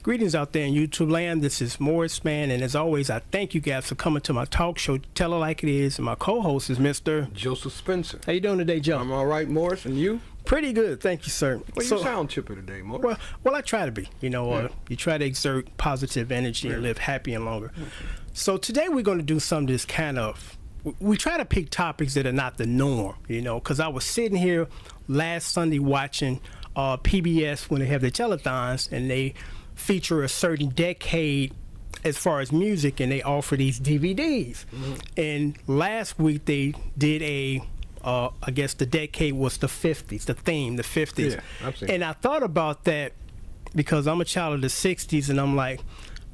Greetings out there in YouTube land. This is Morris, man, and as always, I thank you guys for coming to my talk show, Tell It Like It Is, and my co-host is Mr. Joseph Spencer. How you doing today, Joe? I'm all right, Morris, and you? Pretty good, thank you, sir. Well, you sound chipper today, Morris. Well, I try to be. You know, you try to exert positive energy and live happy and longer. So today we're going to do something that's kind of, we try to pick topics that are not the norm, you know, because I was sitting here last Sunday watching PBS when they have their telethons, and they feature a certain decade as far as music, and they offer these DVDs. And last week they did a I guess the decade was the 50s, the theme, the 50s. Yeah, I've seen and I thought about that because I'm a child of the 60s, and I'm like,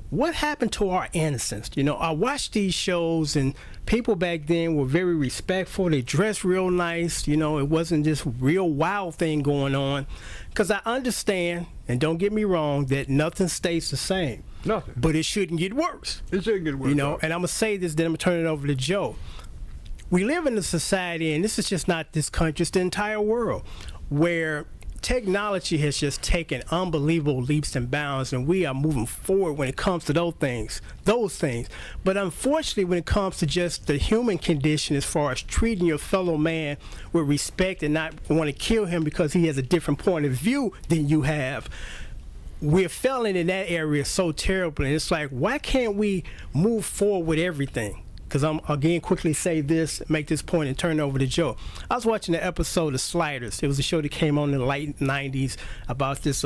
what happened to our innocence? You know, I watched these shows, and people back then were very respectful. They dressed real nice. You know, it wasn't this real wild thing going on. Because I understand, and don't get me wrong, that nothing stays the same. Nothing. But it shouldn't get worse. It shouldn't get worse. You know, and I'm going to say this, then I'm going to turn it over to Joe. We live in a society, and this is just not this country, it's the entire world, where technology has just taken unbelievable leaps and bounds, and we are moving forward when it comes to those things. But unfortunately, when it comes to just the human condition, as far as treating your fellow man with respect and not want to kill him because he has a different point of view than you have, we're failing in that area so terribly. And it's like, why can't we move forward with everything? Because I'm, again, quickly say this, make this point, and turn it over to Joe. I was watching an episode of Sliders. It was a show that came on in the late 90s about this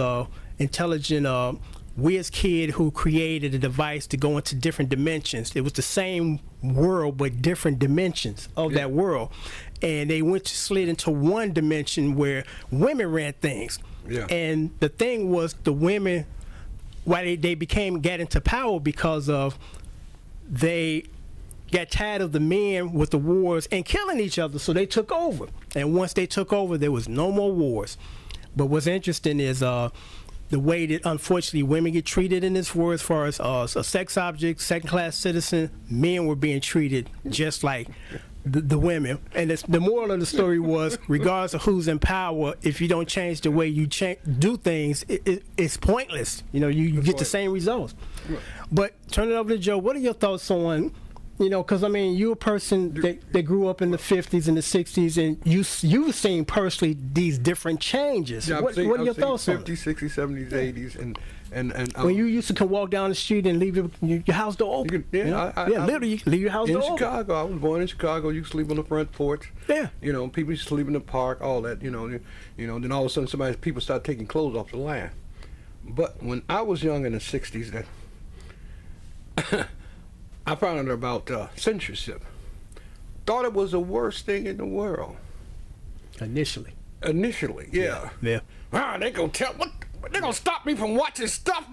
intelligent whiz kid who created a device to go into different dimensions. It was the same world, but different dimensions of that world. And they slid into one dimension where women ran things. Yeah. And the thing was, the women, why they got into power because of they got tired of the men with the wars and killing each other, so they took over. And once they took over, there was no more wars. But what's interesting is the way that, unfortunately, women get treated in this world as far as a sex object, second-class citizen. Men were being treated just like the women. And the moral of the story was, regardless of who's in power, if you don't change the way you do things, it's pointless. You know, you get the same results. But turn it over to Joe. What are your thoughts on, you know, because, I mean, you're a person that grew up in the 50s and the 60s, and you've seen personally these different changes. Yeah, what are your thoughts on 50s, 60s, 70s, 80s, and when you used to walk down the street and leave your house door open? Literally, you leave your house door open. In Chicago, I was born in Chicago. You could sleep on the front porch. Yeah. You know, people used to sleep in the park, all that. You know, then all of a sudden, people start taking clothes off the line. But when I was young in the 60s, that I found out about censorship. Thought it was the worst thing in the world. Initially, yeah. They gonna tell what? They gonna stop me from watching stuff?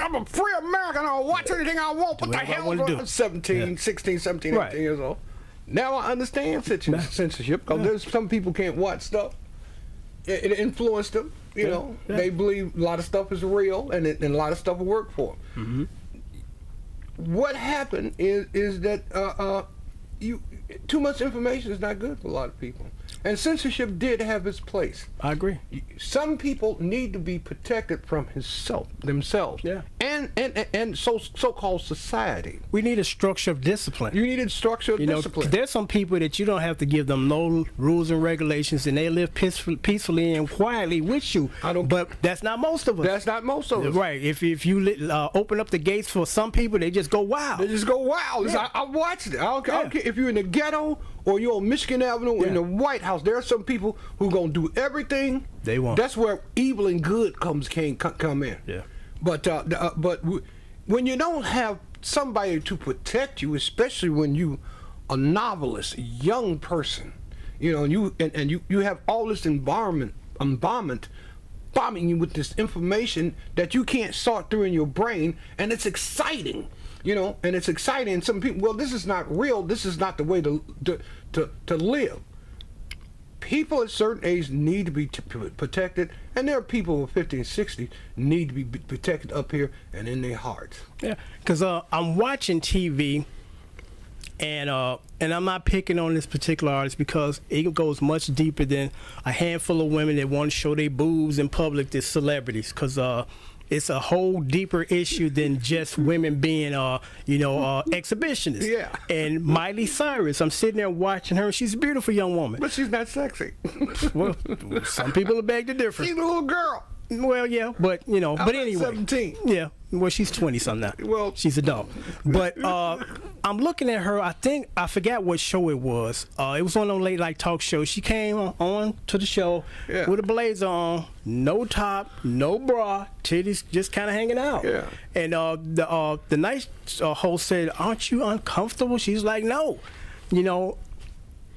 I'm a free American. I'll watch anything I want. What the hell? I'm 16, 17, 18 years old. Now I understand censorship, because there's some people can't watch stuff. It influenced them. You know, they believe a lot of stuff is real, and a lot of stuff will work for them. What happened is that too much information is not good for a lot of people, and censorship did have its place. I agree. Some people need to be protected from themselves, and so-called society. We need a structure of discipline. You need a structure of discipline. There's some people that you don't have to give them no rules and regulations, and they live peacefully and quietly with you. But that's not most of us. That's not most of us. Right. If you open up the gates for some people, they just go wild. Yeah. I watched it. I don't care if you're in the ghetto or you're on Michigan Avenue or in the White House. There are some people who gonna do everything they want. That's where evil and good come in. Yeah. But when you don't have somebody to protect you, especially when you a novelist, a young person, you know, and you have all this bombing you with this information that you can't sort through in your brain, and it's exciting. You know, and it's exciting. Some people, well, this is not real. This is not the way to live. People at certain age need to be protected, and there are people who are 50 and 60 need to be protected up here and in their hearts. Yeah, because I'm watching TV, and I'm not picking on this particular artist because it goes much deeper than a handful of women that want to show their boobs in public to celebrities. Because it's a whole deeper issue than just women being, exhibitionists. Yeah. And Miley Cyrus, I'm sitting there watching her. She's a beautiful young woman. But she's not sexy. Well, some people are beg to differ. She's a little girl. Well, yeah, but but anyway, 17. Yeah, well, she's 20 something now. Well, she's adult. But I'm looking at her. I forgot what show it was. It was on a late night talk show. She came on to the show with a blazer on, no top, no bra, titties just kind of hanging out. Yeah. And the night host said, "Aren't you uncomfortable?" She's like, "No,"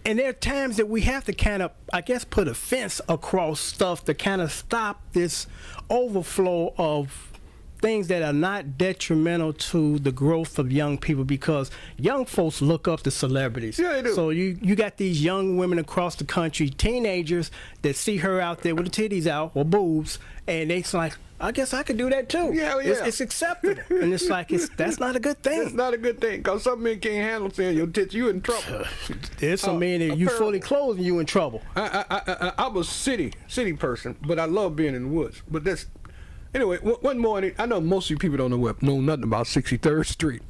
And there are times that we have to kind of, I guess, put a fence across stuff to kind of stop this overflow of things that are not detrimental to the growth of young people, because young folks look up to celebrities. Yeah, they do. So you got these young women across the country, teenagers, that see her out there with the titties out or boobs, and they's like, I guess I could do that too. Yeah. It's acceptable. And it's like, that's not a good thing. It's not a good thing, because some men can't handle seeing your tits. You in trouble. There's some men that you fully clothed and you in trouble. I'm a city person, but I love being in the woods. But that's, anyway, one morning, I know most of you people don't know nothing about 63rd Street.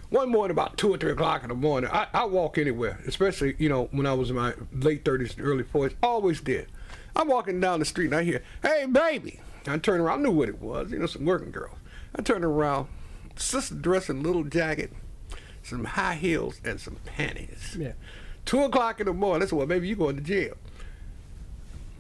One morning, about 2 or 3 o'clock in the morning, I walk anywhere, especially, when I was in my late 30s, early 40s, always did. I'm walking down the street and I hear, "Hey, baby." I turned around, I knew what it was, some working girl. I turned around, sister dressed in a little jacket, some high heels, and some panties. Yeah. 2 o'clock in the morning, I said, "Well, baby, you going to jail."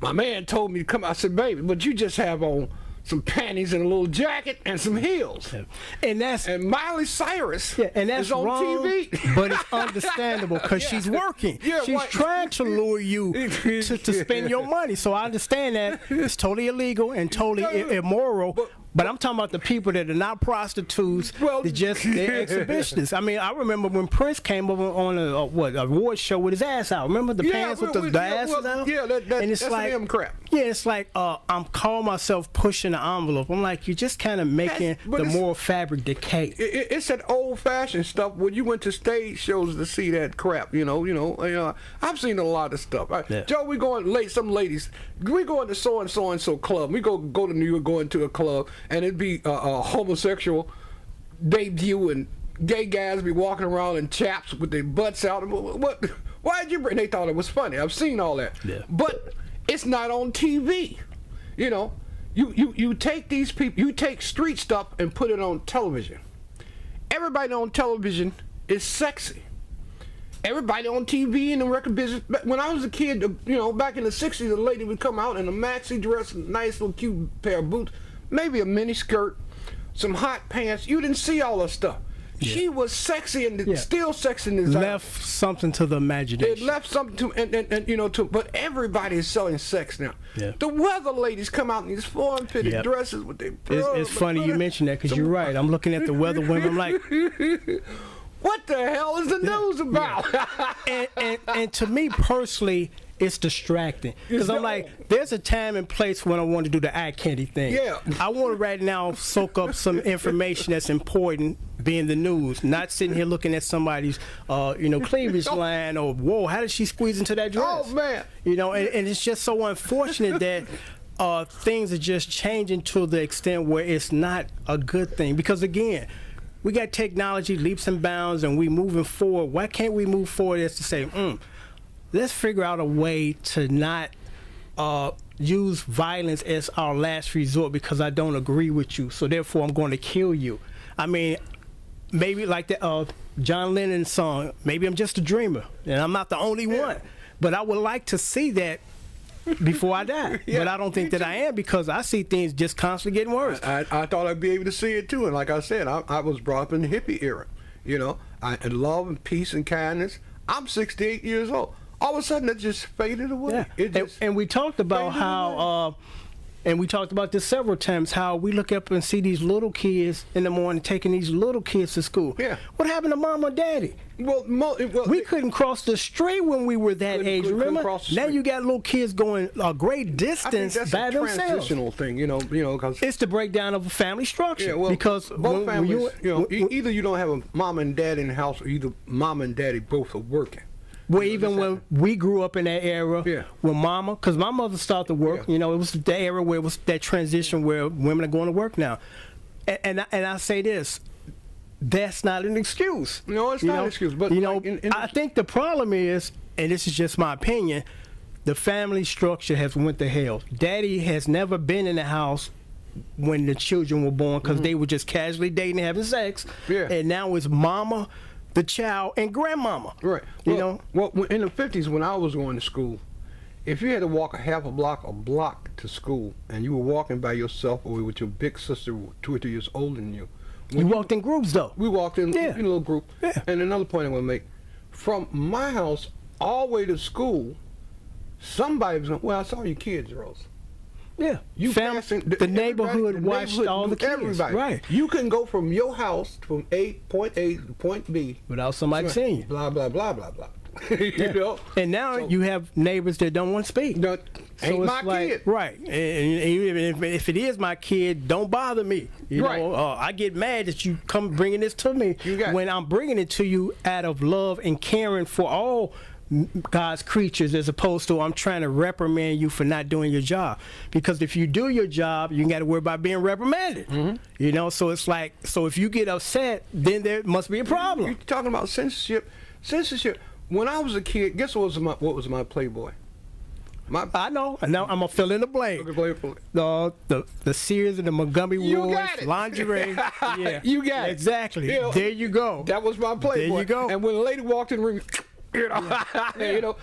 My man told me to come. I said, "Baby, but you just have on some panties and a little jacket and some heels." Yeah. And Miley Cyrus that's is on wrong, TV. But it's understandable because she's working. Yeah, she's trying to lure you to spend your money. So I understand that it's totally illegal and totally immoral. But I'm talking about the people that are not prostitutes. Well, they're exhibitionists. I mean, I remember when Prince came over on a award show with his ass out. Remember the pants with the asses out? Yeah, that's like them crap. Yeah, it's like I'm calling myself pushing the envelope. I'm like, you're just kind of making the moral fabric decay. It's that old-fashioned stuff when you went to stage shows to see that crap. I've seen a lot of stuff. Joe, we going some ladies. We going to so and so club. We go to New York, going to a club, and it'd be a homosexual debut, and gay guys be walking around in chaps with their butts out. What? Why did you bring? They thought it was funny. I've seen all that. Yeah. But it's not on TV. You take these people, you take street stuff and put it on television. Everybody on television is sexy. Everybody on TV in the record business. When I was a kid, back in the 60s, a lady would come out in a maxi dress, a nice little cute pair of boots, maybe a mini skirt, some hot pants. You didn't see all that stuff. Yeah. She was sexy and still sexy in this. Left something to the imagination. It left something to, but everybody is selling sex now. Yeah. The weather ladies come out in these form-fitted dresses with their. It's funny you mentioned that, because you're right. I'm looking at the weather women, I'm like, what the hell is the news about? and to me personally, it's distracting, because I'm like, there's a time and place when I want to do the eye candy thing. Yeah. I want to right now soak up some information that's important, being the news, not sitting here looking at somebody's cleavage line, or whoa, how did she squeeze into that dress? Oh man. And it's just so unfortunate that things are just changing to the extent where it's not a good thing, because again, we got technology leaps and bounds and we moving forward. Why can't we move forward as to say, let's figure out a way to not use violence as our last resort because I don't agree with you, so therefore I'm going to kill you. I mean, maybe like the John Lennon song, maybe I'm just a dreamer and I'm not the only one, but I would like to see that before I die. But I don't think that I am, because I see things just constantly getting worse. I thought I'd be able to see it too, and like I said, I was brought up in the hippie era. And love and peace and kindness. I'm 68 years old. All of a sudden, it just faded away. Yeah. And we talked about how, and we talked about this several times, how we look up and see these little kids in the morning taking these little kids to school. Yeah. What happened to mom or daddy? Well, we couldn't cross the street when we were that age. Remember? Now you got little kids going a great distance by themselves. That's a transitional thing, because it's the breakdown of a family structure. Yeah, well, because both families, either you don't have a mom and dad in the house, or either mom and daddy both are working. Well, even when we grew up in that era, when mama, because my mother started to work, you know, it was the era where it was that transition where women are going to work now. And I say this, that's not an excuse. No, it's not an excuse. But you know, I think the problem is, and this is just my opinion, the family structure has went to hell. Daddy has never been in the house when the children were born because they were just casually dating and having sex. And now it's mama, the child, and grandmama. Right. You know? Well, in the 50s when I was going to school, if you had to walk a block to school, and you were walking by yourself or with your big sister 2 or 3 years older than you. We walked in groups, though. We walked in a little group. And another point I'm going to make, from my house all the way to school, somebody was going, well, I saw your kids, Rose. Yeah, you the neighborhood watched all the kids. Everybody. Right. You can go from your house from point A to point B without somebody seeing you. Blah blah blah blah blah. You know. And now you have neighbors that don't want to speak. No, ain't my kid. Right. And even if it is my kid, don't bother me. You know. I get mad that you come bringing this to me when I'm bringing it to you out of love and caring for all God's creatures, as opposed to I'm trying to reprimand you for not doing your job. Because if you do your job, you got to worry about being reprimanded. You know, so it's like, so if you get upset, then there must be a problem. You're talking about censorship. Censorship. When I was a kid, guess what was my Playboy? I know. Now I'm gonna fill in the blank. The Sears and the Montgomery Ward lingerie. Yeah, you got it. Exactly. You know, there you go. That was my Playboy. There you go. And when a lady walked in the room, you know, you know,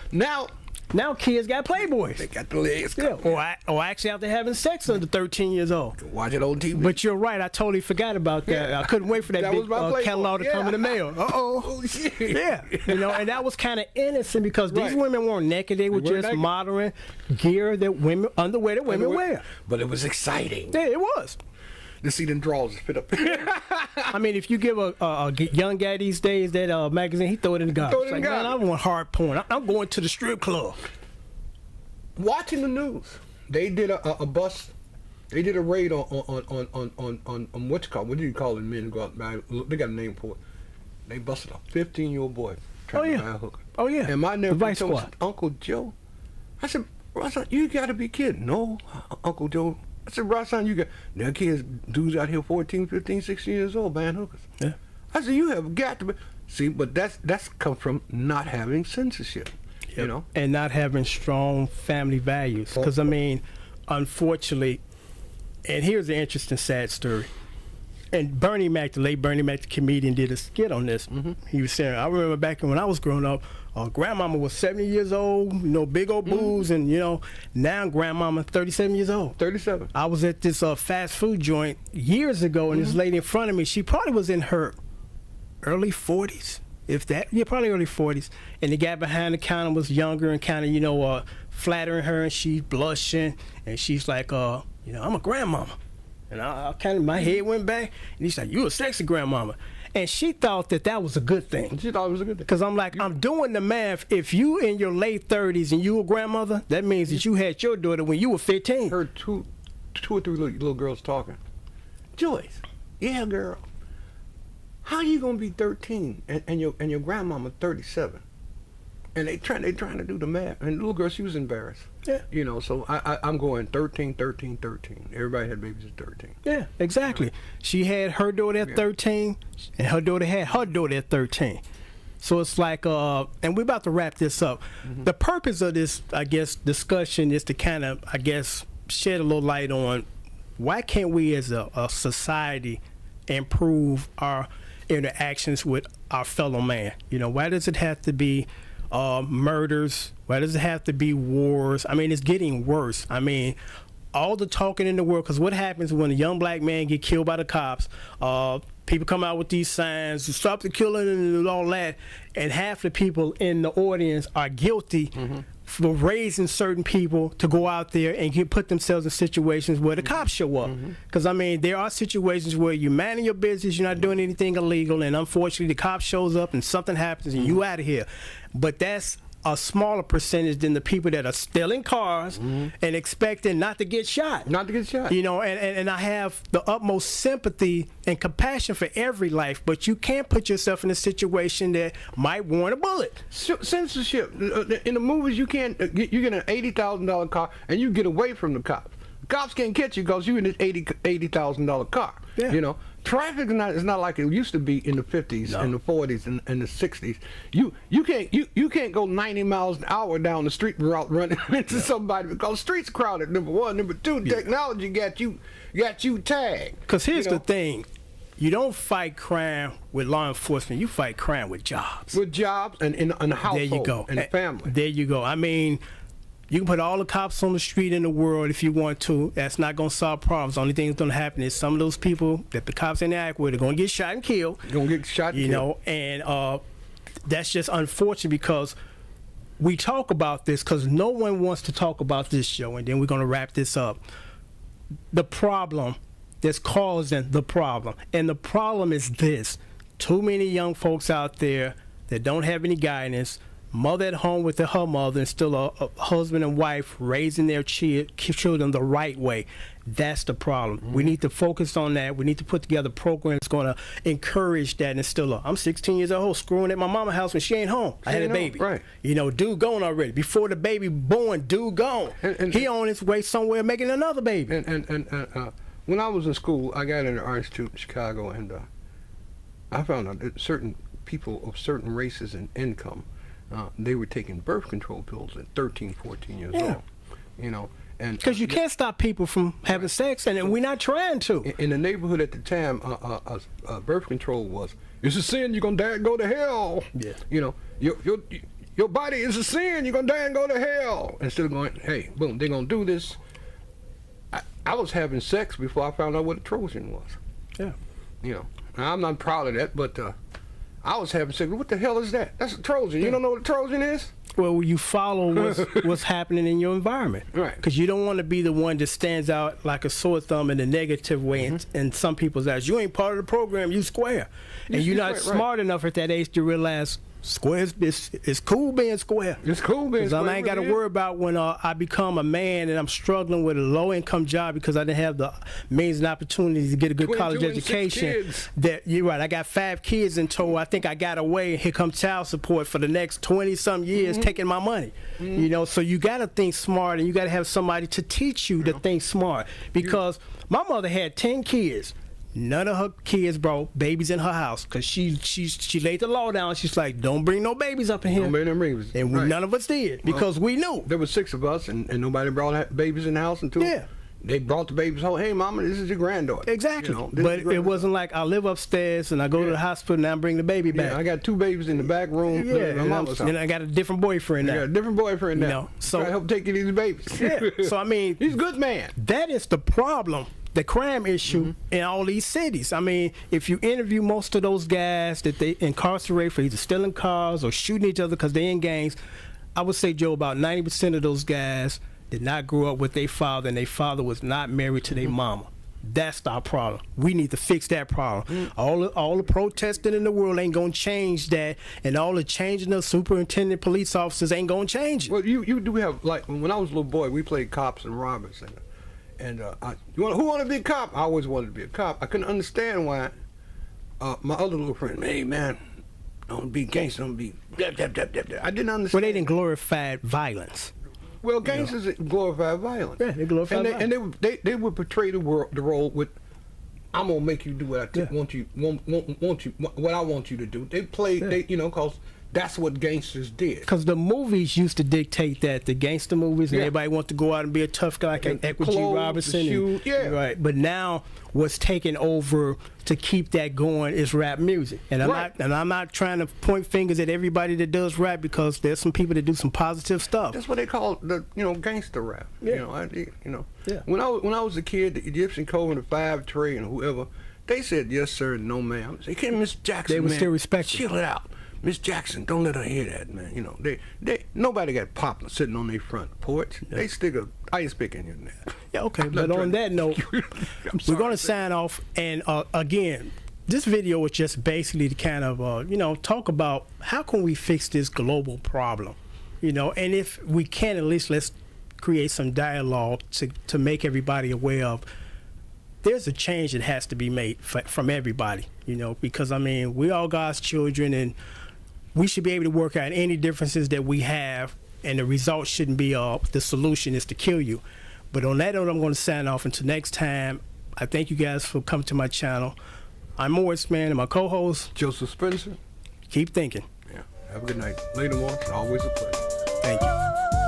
now kids got Playboys. They got the legs. Or actually after having sex under 13 years old. Watch it on TV. But you're right. I totally forgot about that. I couldn't wait for that big catalog to come in the mail. Oh shit. Yeah. You know, and that was kind of innocent because these women weren't naked. They were just modern gear that women, underwear that women wear. But it was exciting. Yeah, it was. To see them drawers fit up. I mean, if you give a young guy these days that magazine, he throw it in the garbage. Like, man, I want hard porn. I'm going to the strip club. Watching the news, they did a bust. They did a raid on what you call? What do you call it? Men go out. They got a name for it. They busted a 15-year-old boy trying to buy a hooker. Oh yeah. And my nephew told me, Uncle Joe. I said, Ross, you got to be kidding. No, Uncle Joe. I said, Rosson, you got there kids, dudes out here 14, 15, 16 years old buying hookers. Yeah. I said, you have got to be. See, but that's come from not having censorship, you know? And not having strong family values. Because, I mean, unfortunately, and here's an interesting, sad story. And Bernie Mac, the late Bernie Mac, the comedian, did a skit on this. He was saying, I remember back when I was growing up, grandmama was 70 years old, you know, big old boobs, and, you know, now grandmama 37 years old. 37. I was at this fast food joint years ago, and this lady in front of me, she probably was in her early 40s, if that. Yeah, probably early 40s. And the guy behind the counter was younger and kind of, you know, flattering her, and she's blushing, and she's like, you know, I'm a grandmama. And I kind of, my head went back, and he's like, you a sexy grandmama. And she thought that was a good thing. She thought it was a good thing. Because I'm like, I'm doing the math. If you in your late 30s and you a grandmother, that means that you had your daughter when you were 15. Heard two or three little girls talking. Joyce, yeah, girl. How you gonna be 13 and your grandmama 37? And they trying to do the math. And the little girl, she was embarrassed. Yeah. You know, so I'm going 13. Everybody had babies at 13. Yeah, exactly. She had her daughter at 13, and her daughter had her daughter at 13. So it's like, and we're about to wrap this up. The purpose of this, I guess, discussion is to kind of, I guess, shed a little light on why can't we as a society improve our interactions with our fellow man? You know, why does it have to be murders? Why does it have to be wars? I mean, it's getting worse. I mean, all the talking in the world, because what happens when a young black man get killed by the cops, people come out with these signs, stop the killing and all that, and half the people in the audience are guilty for raising certain people to go out there and put themselves in situations where the cops show up. Because, I mean, there are situations where you're minding your business, you're not doing anything illegal, and unfortunately the cop shows up and something happens and you out of here. But that's a smaller percentage than the people that are stealing cars and expecting not to get shot. Not to get shot. You know, and I have the utmost sympathy and compassion for every life, but you can't put yourself in a situation that might warrant a bullet. Censorship. In the movies, you can't. You get an $80,000 car and you get away from the cops. Cops can't catch you because you're in this $80,000 car. Yeah. You know, traffic is not like it used to be in the 50s and the 40s and the 60s. You can't go 90 miles an hour down the street without running into somebody because the streets crowded. Number one, number two, technology got you tagged. Because here's the thing. You don't fight crime with law enforcement. You fight crime with jobs. With jobs and in the household. There you go. And the family. There you go. I mean, you can put all the cops on the street in the world if you want to. That's not going to solve problems. The only thing that's going to happen is some of those people that the cops interact with are going to get shot and killed. Going to get shot and killed. You know, and that's just unfortunate because we talk about this because no one wants to talk about this show, and then we're going to wrap this up. The problem that's causing the problem. And the problem is this. Too many young folks out there that don't have any guidance, mother at home with her mother and still a husband and wife raising their children the right way. That's the problem. We need to focus on that. We need to put together programs going to encourage that and instill. I'm 16 years old, screwing at my mama's house when she ain't home. I had a baby. Right. You know, dude gone already. Before the baby born, dude gone. He on his way somewhere making another baby. And when I was in school, I got into Art Institute in Chicago, and I found out that certain people of certain races and income, they were taking birth control pills at 13, 14 years old. You know, and because you can't stop people from having sex, and we're not trying to. In the neighborhood at the time, birth control was, it's a sin, you're gonna die and go to hell. Yeah. You know, your body is a sin, you're gonna die and go to hell. Instead of going, hey, boom, they're gonna do this. I was having sex before I found out what a Trojan was. Yeah. You know, now, I'm not proud of that, but I was having sex. What the hell is that? That's a Trojan. You don't know what a Trojan is? Well, you follow what's happening in your environment. Right. Because you don't want to be the one that stands out like a sore thumb in a negative way in some people's eyes. You ain't part of the program, you square. And you're not smart enough at that age to realize square it's cool being square. It's cool being square. Because I ain't got to worry about when I become a man and I'm struggling with a low-income job because I didn't have the means and opportunities to get a good college education. That you're right. I got 5 kids in tow. I think I got away. And here comes child support for the next 20-some years taking my money. You know, so you got to think smart and you got to have somebody to teach you to think smart. Because my mother had 10 kids. None of her kids brought babies in her house because she laid the law down. She's like, don't bring no babies up in here. Don't bring no babies. And none of us did because we knew. There were 6 of us, and nobody brought babies in the house until they brought the babies home. Hey, mama, this is your granddaughter. Exactly. You know, but it wasn't like I live upstairs and I go to the hospital and I bring the baby back. I got 2 babies in the back room. And I got a different boyfriend now. I got a different boyfriend now. You know, so I help take you these babies. So I mean, he's a good man. That is the problem. The crime issue in all these cities. I mean, if you interview most of those guys that they incarcerate for either stealing cars or shooting each other because they in gangs, I would say, Joe, about 90% of those guys did not grow up with their father, and their father was not married to their mama. That's our problem. We need to fix that problem. All the protesting in the world ain't gonna change that, and all the changing of superintendent police officers ain't gonna change it. Well, you do have, like, when I was a little boy, we played cops and robbers, and who want to be a cop? I always wanted to be a cop. I couldn't understand why my other little friend, hey man, don't be gangster, don't be blah, blah, blah, blah, blah. I didn't understand. Well, they didn't glorify violence. Well, gangsters glorify violence. Yeah, they glorify violence. And they would portray the role with, I'm gonna make you do what I want you what I want you to do. They play because that's what gangsters did. Because the movies used to dictate that, the gangster movies, and everybody wants to go out and be a tough guy like Edward G. Robinson. Right. But now what's taking over to keep that going is rap music. And I'm not trying to point fingers at everybody that does rap, because there's some people that do some positive stuff. That's what they call the gangster rap. When I was a kid, the Egyptian Cove and the 5 Trey and whoever, they said yes sir, no ma'am. They can't, Miss Jackson. They would still respect you. Chill it out. Miss Jackson, don't let her hear that, man. Nobody got popped sitting on their front porch. They stick a ice pick in your neck. Yeah, okay. But on that note, we're going to sign off. And again, this video was just basically to kind of, talk about how can we fix this global problem. You know, and if we can, at least let's create some dialogue to make everybody aware of there's a change that has to be made from everybody, you know, because, I mean, we all God's children, and we should be able to work out any differences that we have, and the result shouldn't be the solution is to kill you. But on that note, I'm going to sign off. Until next time, I thank you guys for coming to my channel. I'm Morris, man, and my co-host, Joseph Spencer. Keep thinking. Yeah. Have a good night. Later, Morris. Always a pleasure. Thank you.